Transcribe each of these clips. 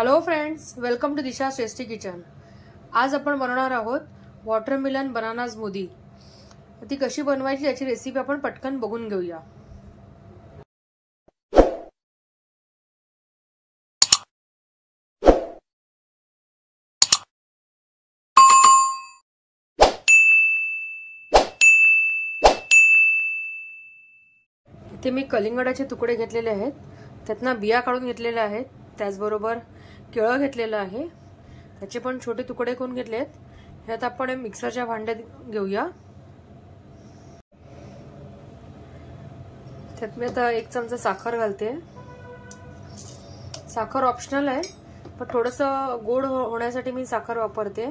Hello friends, welcome to Disha tasty kitchen. आज आपण बनवणार आहोत वॉटरमेलन बनाना स्मूदी। ती कशी बनवायची याची रेसिपी आपण पटकन बघून घेऊया। इथे मी कलिंगडाचे तुकडे घेतलेले आहेत, त्यातनं बिया काढून घेतलेल्या आहेत। त्याचबरोबर केळं घेतलेलं आहे, त्याचे पण छोटे तुकडे करून घेतलेत। ह्यात आपण मिक्सरच्या भांड्यात घेऊया। त्यात मी आता 1 चमचा साखर घालते। साखर ऑप्शनल आहे, पण थोडंसं गोड होण्यासाठी मी साखर वापरते।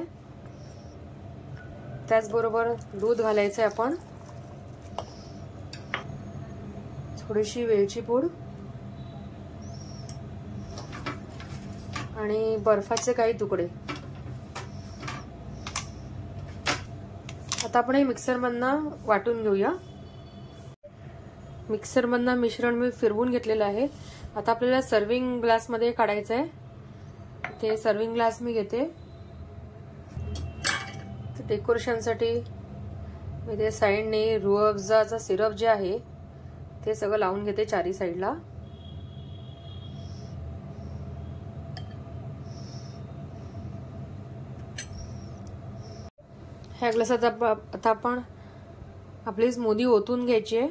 त्याचबरोबर दूध घालायचं आहे आपण, थोडीशी वेलची पूड आणि बर्फाचे काही तुकडे। आता आपण हे मिक्सर मधनं वाटून घेऊया। मिक्सर मधनं मिश्रण मी फिरवून घेतलेलं आहे। आता आपल्याला सर्विंग ग्लास मध्ये काढायचं आहे। ते सर्विंग ग्लास मी घेते। डेकोरेशनसाठी मी ते साइडने रूह अफजाचा सिरप जे आहे ते सगळं लावून घेते चारी साइडला। ह्या ग्लासात आता आपण आपली स्मूदी ओतून घ्यायची आहे।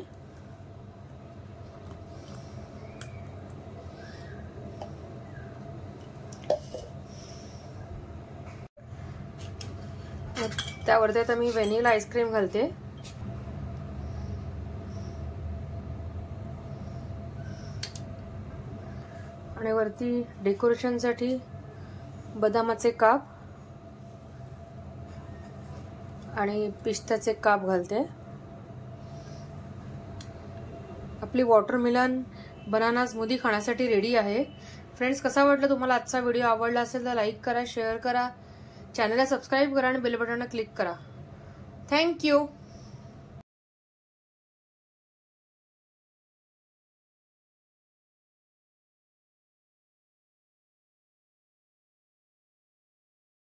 त्यावरती आता मी व्हॅनिला आईस्क्रीम घालते। आणि वरती डेकोरेशनसाठी बदामाचे काप आणि पिस्ताचे काप घालते। आपली वॉटरमेलन बनाना स्मूदी खाण्यासाठी रेडी आहे। फ्रेंड्स, कसा वाटला तुम्हाला आजचा व्हिडिओ? आवडला असेल तर लाईक करा, शेअर करा, चॅनलला सबस्क्राईब करा आणि बेल बटनला क्लिक करा। थँक्यू।